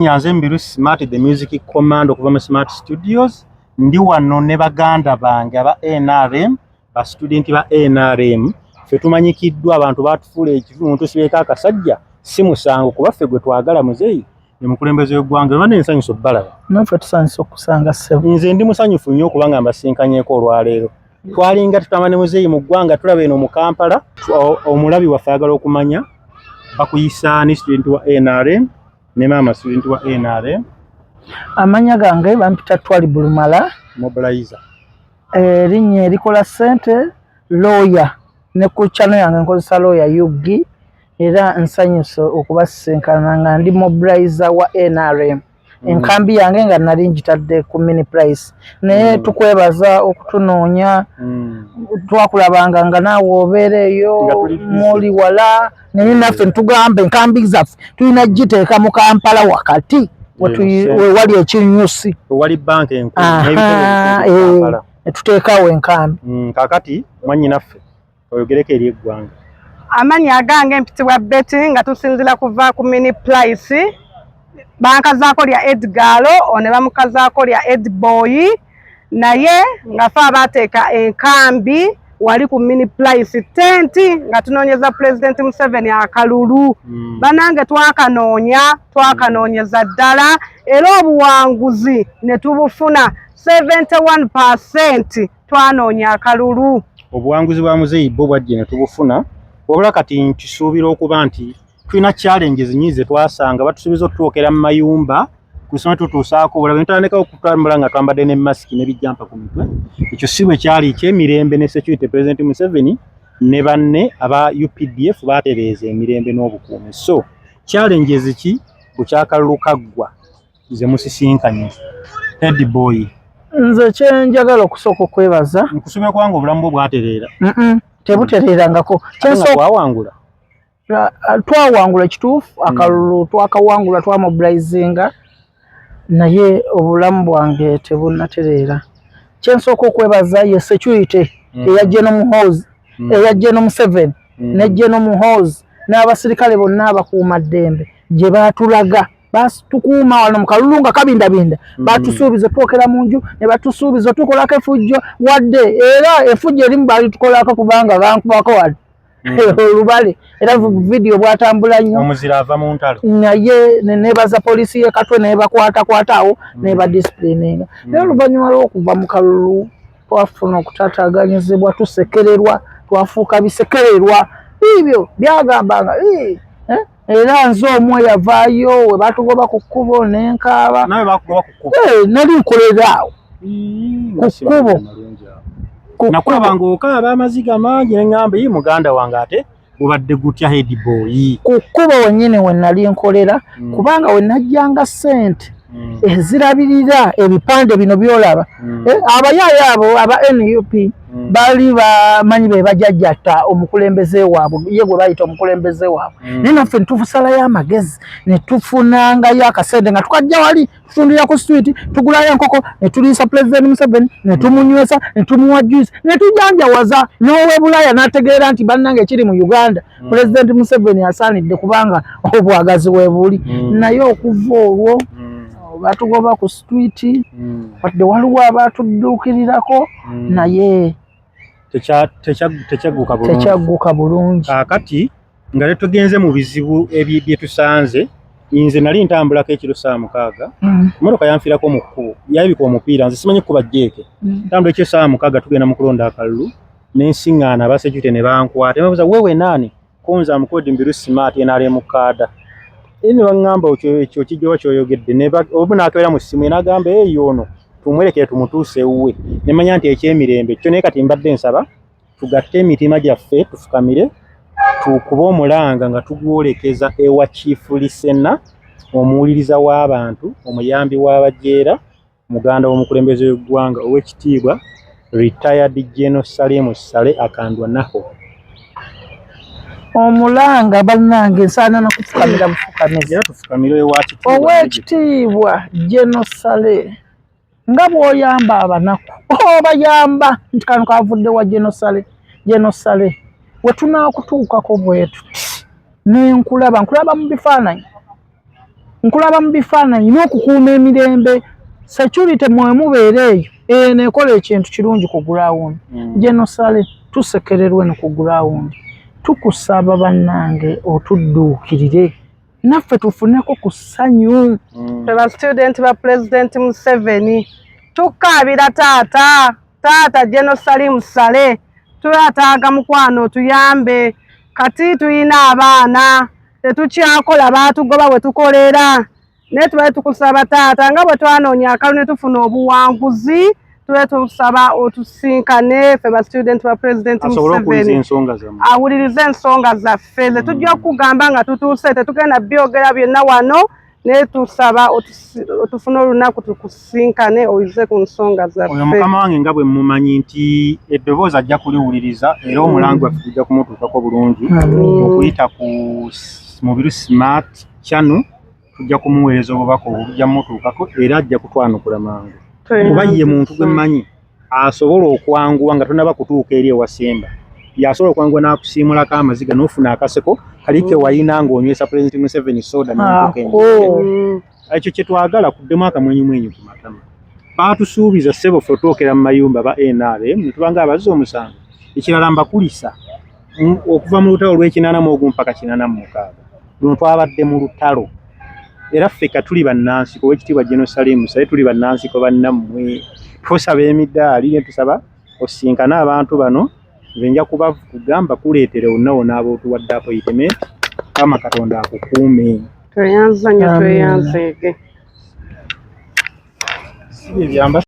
Nyanze Mbiru Smart the Music Command okuva mu Smart Studios ndi wano ne baganda bange aba NRM ba student ba NRM fe tumanyikiddwa abantu batufuula ekivumu tusibeka akasajja si musango kuba ffe gwe twagala muzeyi ne mukulembeze w'eggwanga bane nsanyuso balaba nafe tusanyusa okusanga ssebo nze ndi musanyufu nnyo okubanga mbasinkanyeko olwaleero twalinga tutamane muzeyi mu ggwanga tulaba eno mu Kampala omulabi waffe ayagala okumanya bakuyisa ni student wa NRM ne mama student wa NRM amanya gange bampita Twali Bulumala mobilizer linnya erikola ssente lawyer ne ku channel yange nkozesa lawyer Yugi era nsanyuso okubasinkana nga ndi mobilizer wa NRM enkambi yange nga nali njitadde ku mini price naye tukwebaza okutunoonya twakulabanga nga naawe obeereeyo muli wala naye naffe ntugamba enkambi zaffe tulina giteeka mu Kampala wakati wali ekinyusi wali bank enkulu tuteekawo enkambi kakati mwannyinaffe oyogereko eri eggwanga amanya agange mpitibwa Betty nga tusinzira kuva ku mini price bankazaako lya Edgalo one bamukazaako lya Edboy naye nga fe abateeka enkambi wali ku mini price tent nga tunoonyeza President Museveni akalulu banange twakanoonyeza ddala era obuwanguzi ne tubufuna 71% twanoonya akalulu obuwanguzi bwa muzeyi bo bwajje ne tubufuna wabula kati nkisuubira okuba nti tulina challenges nyingi twasanga batusuubiza otutuukera mu mayumba kusoma tutuusaako obulabe ntandika okutambula nga twambadde ne masiki ne bijjampa ku mitwe ekyo si bwe kyali ekyemirembe ne security President Museveni ne banne aba UPDF batereeza emirembe n'obukuumi so challenges ki bukyakalulu kaggwa ze musisinkanye Edboy nze kyenjagala okusooka okwebaza nkusomera kubanga obulamu bwo bwatereera tebutereerangako twawangula twawangula kituufu akalulu twakawangula twamobilizinga naye obulamu bwange tebunatereera kyensooka okwebaza ye security eyajje n'omuhoozi eyajje n'Omuseveni nejje n'omuhoozi n'abasirikale bonna abakuumaddembe gye baatulaga tukuuma wano mu kalulu nga kabindabinda batusuubiza twokera mu nju ne batusuubiza tukolako efujjo wadde era efujjo erimu baali tukolako kubanga bankubako wadde olubale era video bwatambula nnyo omuzira ava mu ntalo naye nebaza polisi ye Katwe ne bakwata awo ne ba disciplininga naye oluvannyuma lw'okuva mu kalulu twafuna okutaataaganyizibwa tusekererwa twafuuka bisekererwa ibyo byagambanga era nze omwe yavaayo we batugoba ku kkubo nenkaaba nawe bakugoba ku kkubo nali nkoleraawo ku kkubo nakulabanga okaaba amaziga mangi ne ŋŋamba ye muganda wange ate obadde gutya Edboy ku kkubo wennyini we nali nkolera kubanga we najjanga ssente ezirabirira ebipande bino byolaba abayaayo abo aba NUP bali bamanyi be bajajjatta omukulembeze waabwe ye gwe bayita omukulembeze waabwe naye naffe netufusalayo amagezi ne tufunangayo akasente nga tukajja wali tutundira ku street tugulayo enkoko ne tuliisa President Museveni ne tumunywesa ne tumuwa juice ne tujanjawaza n'owe Bulaya n'ategeera nti bannange ekiri mu Uganda President Museveni asaanidde kubanga obwagazi weebuli naye okuva olwo batugoba ku street wadde waliwo abatudduukirirako naye techagguka bulungi kakati nga letugenze mu bizibu bye tusanze nze nali ntambulako ekiro 6 emotoka yanfiirako mu kkubo yabika omupiira nze simanyi kuba jeeke ntambula ekiro 6 tugenda mu kulonda akalulu n'ensiŋŋaana abasecurity ne bankwata nebabuuza wewe naani konza mukodi Mbiru Smart NRM kaada ne baŋŋamba ekyo kijjoba kyoyogedde obu n'akeera mu ssimu n'agamba ono tumwerekere tumutuuse wuwe ne manya nti ekyemirembe kyo naye kati mbadde nsaba tugatte emitima gyaffe tufukamire tukuba omulanga nga tugwolekeza ewa Chief Lisena omuwuliriza w'abantu omuyambi w'abajeera muganda w'omukulembeze w'eggwanga ow'ekitiibwa retired General Salemu Sale akandwa naho omulanga bannange nsaana nakufukamira bufukamizi era tufukamire ewa ow'ekitiibwa General Sale nga bw'oyamba abanaku obayamba nti kano kavudde wa General Sale we tunaakutuukako bwetu nenkulaba mu bifaananyi nkulaba mu bifaananyi n'okukuuma emirembe security mwe mubeere eyo nekola ekintu kirungi ku ground Genosale tusekererwe ne ku ground tukusaba bannange otudduukirire naffe tufuneko ku ssanyu ba student ba President Museveni tukaabira taata Genosale Musale tuyataaga mukwano tuyambe kati tuyina abaana tetukyakola baatugoba bwe tukolera naye tubale tukusaba taata nga bwe twanoonya akalulu ne tufuna obuwanguzi tube tusaba otusinkane ffe ba student ba President Museveni awulirize ensonga zaffe ze tujja okugamba nga tutuuse tetugenda byogera byonna wano naye tusaba otufune olunaku tukusinkane oyize ku nsonga zaffe. Oyo mukama wange nga bwe mumanyi nti eddoboozi ajja kuliwuliriza era omulango waffe tujja kumutuukako bulungi okuyita ku Mubiru Smart Channel tujja kumuweereza obubaka obujja mutuukako era ajja kutwanukula mangu kuba ye muntu gwe mmanyi asobola okwanguwa nga tonaba kutuuka eri ewasemba yasobola okwanguwa n'akusiimulako amaziga n'ofuna akaseko kalike wayina ng'onywesa President Museveni soda ekyo kye twagala kuddemu akamwenyumwenyu ku matama baatusuubiza ssebo ffe otwokera mu mayumba ba NRM ne tubanga abazze omusango ekirala mbakulisa okuva mu lutalo lw'ekinaana mpaka kinaana mu mukaaga luno twabadde mu lutalo era ffe tuli bannansiko w'ekitiibwa Genosale Musale tuli bannansiko bannammwe tusaba emidaali ne tusaba osinkana abantu bano nze nja kuba kugamba kuleetere wonna abootuwadde appointment kama Katonda akukuume tweyanzanye tweyanzeege si bye byamba